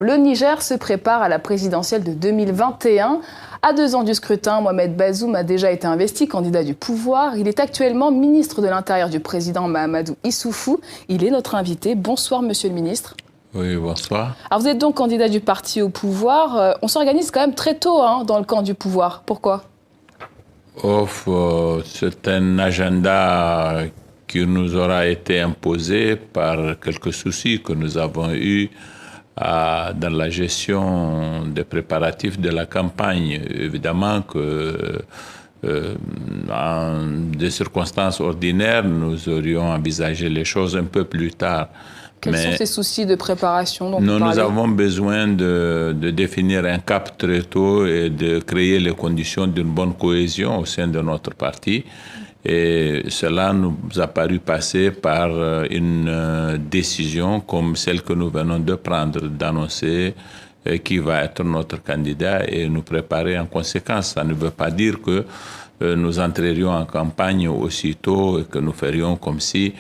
Le Niger se prépare à la présidentielle de 2021. À 2 ans du scrutin, Mohamed Bazoum a déjà été investi candidat du pouvoir. Il est actuellement ministre de l'Intérieur du président Mahamadou Issoufou. Il est notre invité. Bonsoir, monsieur le ministre. Oui, bonsoir. Alors vous êtes donc candidat du parti au pouvoir. On s'organise quand même très tôt dans le camp du pouvoir. Pourquoi ? C'est un agenda qui nous aura été imposé par quelques soucis que nous avons eus dans la gestion des préparatifs de la campagne. Évidemment que dans des circonstances ordinaires, nous aurions envisagé les choses un peu plus tard. Quels sont ces soucis de préparation dont vous parlez ? Nous avons besoin de définir un cap très tôt et de créer les conditions d'une bonne cohésion au sein de notre parti. Et cela nous a paru passer par une décision comme celle que nous venons de prendre, d'annoncer qui va être notre candidat et nous préparer en conséquence. Ça ne veut pas dire que nous entrerions en campagne aussitôt et que nous ferions comme si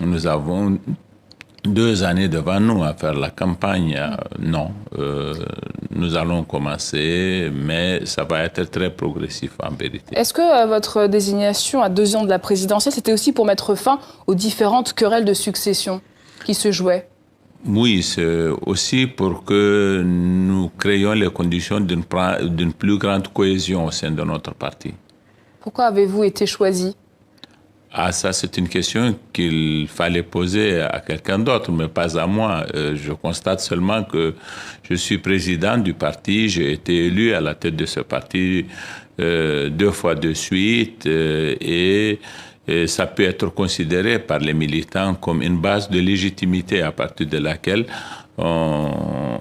nous avons 2 années devant nous à faire la campagne. Non, nous allons commencer, mais ça va être très progressif en vérité. Est-ce que votre désignation à 2 ans de la présidentielle, c'était aussi pour mettre fin aux différentes querelles de succession qui se jouaient ? Oui, c'est aussi pour que nous créions les conditions d'une plus grande cohésion au sein de notre parti. Pourquoi avez-vous été choisi ? Ah, ça, c'est une question qu'il fallait poser à quelqu'un d'autre, mais pas à moi. Je constate seulement que je suis président du parti. J'ai été élu à la tête de ce parti 2 fois de suite et ça peut être considéré par les militants comme une base de légitimité à partir de laquelle on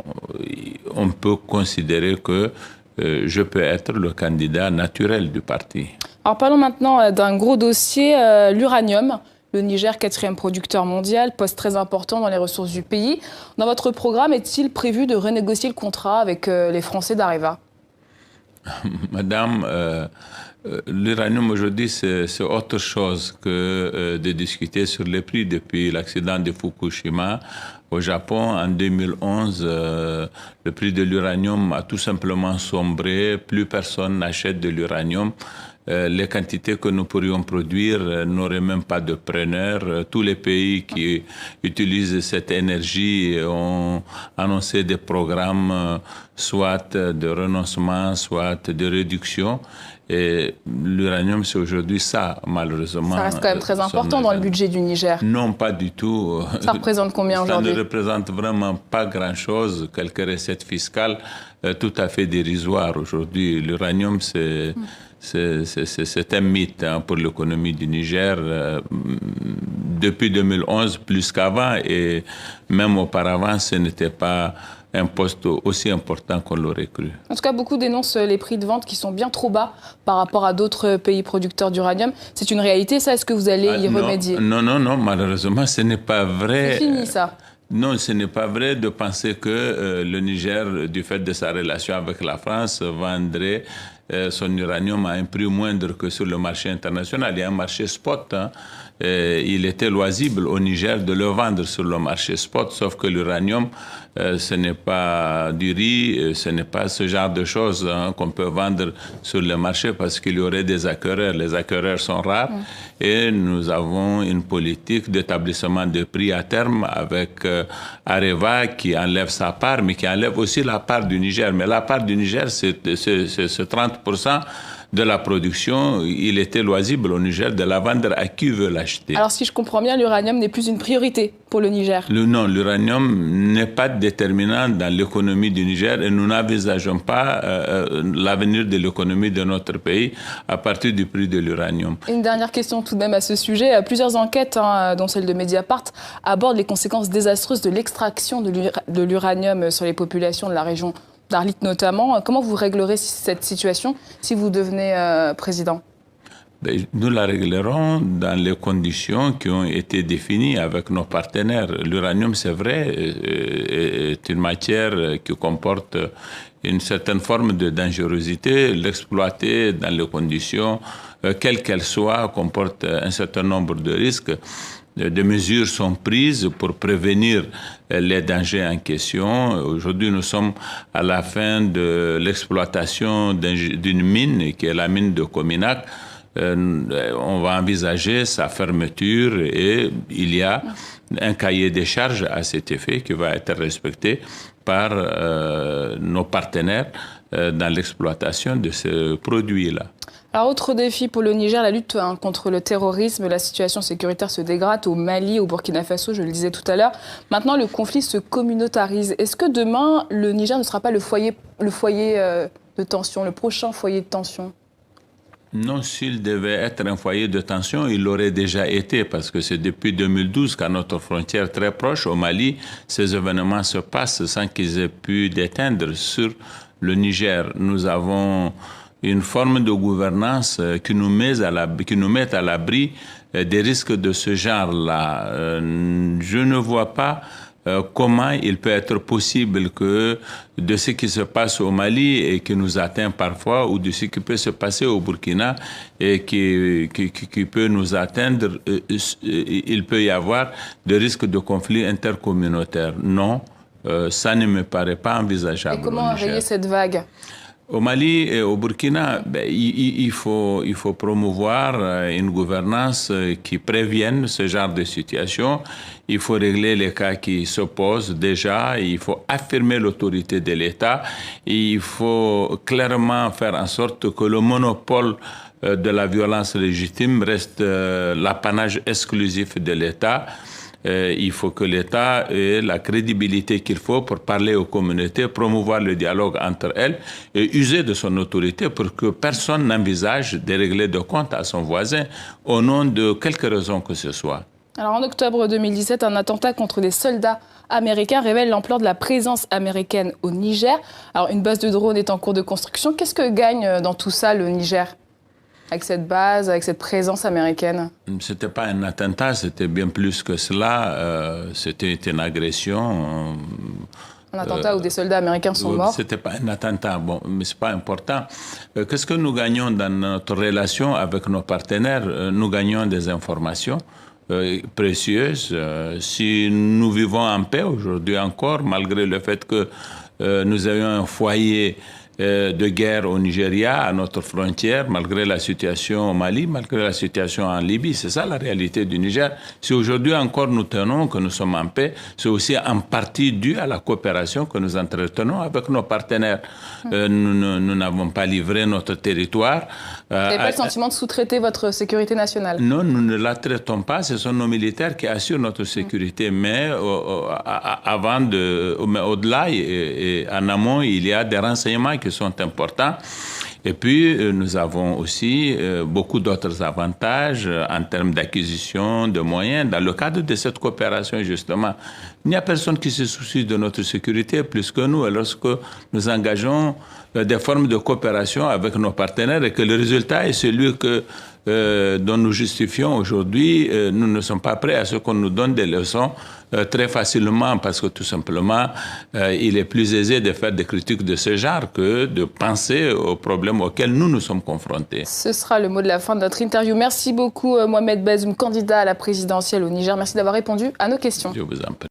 peut considérer que je peux être le candidat naturel du parti. Alors parlons maintenant d'un gros dossier, l'uranium. Le Niger, 4e producteur mondial, poste très important dans les ressources du pays. Dans votre programme, est-il prévu de renégocier le contrat avec les Français d'Areva ? Madame, l'uranium aujourd'hui, c'est autre chose que de discuter sur les prix. Depuis l'accident de Fukushima au Japon en 2011, le prix de l'uranium a tout simplement sombré. Plus personne n'achète de l'uranium. Les quantités que nous pourrions produire n'auraient même pas de preneurs. Tous les pays qui utilisent cette énergie ont annoncé des programmes soit de renoncement, soit de réduction. Et l'uranium, c'est aujourd'hui ça, malheureusement. Ça reste quand même très important dans le budget du Niger. Non, pas du tout. Ça représente combien aujourd'hui ? Ça ne représente vraiment pas grand-chose. Quelques recettes fiscales tout à fait dérisoires aujourd'hui. L'uranium, c'est un mythe pour l'économie du Niger. Depuis 2011, plus qu'avant, et même auparavant, ce n'était pas un poste aussi important qu'on l'aurait cru. En tout cas, beaucoup dénoncent les prix de vente qui sont bien trop bas par rapport à d'autres pays producteurs d'uranium. C'est une réalité, ça ? Est-ce que vous allez y remédier ? Non, malheureusement, ce n'est pas vrai. C'est fini, ça. Non, ce n'est pas vrai de penser que le Niger, du fait de sa relation avec la France, vendrait son uranium à un prix moindre que sur le marché international. Il y a un marché spot. Il était loisible au Niger de le vendre sur le marché spot, sauf que l'uranium, ce n'est pas du riz, ce n'est pas ce genre de choses qu'on peut vendre sur le marché parce qu'il y aurait des acquéreurs. Les acquéreurs sont rares et nous avons une politique d'établissement de prix à terme avec Areva qui enlève sa part, mais qui enlève aussi la part du Niger. Mais la part du Niger, c'est 30% de la production. Il était loisible au Niger de la vendre à qui veut l'acheter. Alors si je comprends bien, l'uranium n'est plus une priorité pour le Niger. Non, l'uranium n'est pas déterminant dans l'économie du Niger et nous n'envisageons pas l'avenir de l'économie de notre pays à partir du prix de l'uranium. Une dernière question tout de même à ce sujet. Plusieurs enquêtes, dont celle de Mediapart, abordent les conséquences désastreuses de l'extraction de l'uranium sur les populations de la région d'Arlit notamment. Comment vous réglerez cette situation si vous devenez président ? Nous la réglerons dans les conditions qui ont été définies avec nos partenaires. L'uranium, c'est vrai, est une matière qui comporte une certaine forme de dangerosité. L'exploiter dans les conditions, quelles qu'elles soient, comporte un certain nombre de risques. des mesures sont prises pour prévenir les dangers en question. Aujourd'hui, nous sommes à la fin de l'exploitation d'une mine, qui est la mine de Cominac. On va envisager sa fermeture et il y a un cahier des charges à cet effet qui va être respecté par nos partenaires dans l'exploitation de ce produit-là. Alors, autre défi pour le Niger, la lutte contre le terrorisme. La situation sécuritaire se dégrade au Mali, au Burkina Faso, je le disais tout à l'heure. Maintenant, le conflit se communautarise. Est-ce que demain, le Niger ne sera pas le foyer de tension, le prochain foyer de tension? Non, s'il devait être un foyer de tension, il l'aurait déjà été, parce que c'est depuis 2012 qu'à notre frontière très proche, au Mali, ces événements se passent sans qu'ils aient pu déteindre sur le Niger. Nous avons une forme de gouvernance qui nous met à l'abri des risques de ce genre-là. Je ne vois pas comment il peut être possible que de ce qui se passe au Mali et qui nous atteint parfois, ou de ce qui peut se passer au Burkina et qui peut nous atteindre, il peut y avoir des risques de conflits intercommunautaires. Non, ça ne me paraît pas envisageable. Et comment enrayer cette vague ? Au Mali et au Burkina, il faut promouvoir une gouvernance qui prévienne ce genre de situation. Il faut régler les cas qui se posent déjà. Il faut affirmer l'autorité de l'État. Il faut clairement faire en sorte que le monopole de la violence légitime reste l'apanage exclusif de l'État. Il faut que l'État ait la crédibilité qu'il faut pour parler aux communautés, promouvoir le dialogue entre elles et user de son autorité pour que personne n'envisage de régler de compte à son voisin au nom de quelque raison que ce soit. Alors en octobre 2017, un attentat contre des soldats américains révèle l'ampleur de la présence américaine au Niger. Alors une base de drones est en cours de construction. Qu'est-ce que gagne dans tout ça le Niger ? Avec cette base, avec cette présence américaine? Ce n'était pas un attentat, c'était bien plus que cela. C'était une agression. Un attentat où des soldats américains sont morts? Ce n'était pas un attentat, bon, mais ce n'est pas important. Qu'est-ce que nous gagnons dans notre relation avec nos partenaires? Nous gagnons des informations précieuses. Si nous vivons en paix aujourd'hui encore, malgré le fait que nous ayons un foyer de guerre au Nigeria, à notre frontière, malgré la situation au Mali, malgré la situation en Libye. C'est ça la réalité du Niger. Si aujourd'hui encore nous tenons que nous sommes en paix, c'est aussi en partie dû à la coopération que nous entretenons avec nos partenaires. Nous n'avons pas livré notre territoire. Vous n'avez pas le sentiment de sous-traiter votre sécurité nationale? Non, nous ne la traitons pas. Ce sont nos militaires qui assurent notre sécurité. Mais au-delà et en amont, il y a des renseignements qui sont importants. Et puis, nous avons aussi beaucoup d'autres avantages en termes d'acquisition de moyens. Dans le cadre de cette coopération, justement, il n'y a personne qui se soucie de notre sécurité plus que nous. Et lorsque nous engageons des formes de coopération avec nos partenaires et que le résultat est celui dont nous justifions aujourd'hui, nous ne sommes pas prêts à ce qu'on nous donne des leçons très facilement, parce que tout simplement, il est plus aisé de faire des critiques de ce genre que de penser aux problèmes auxquels nous sommes confrontés. Ce sera le mot de la fin de notre interview. Merci beaucoup, Mohamed Bazoum, candidat à la présidentielle au Niger. Merci d'avoir répondu à nos questions. Je vous en prie.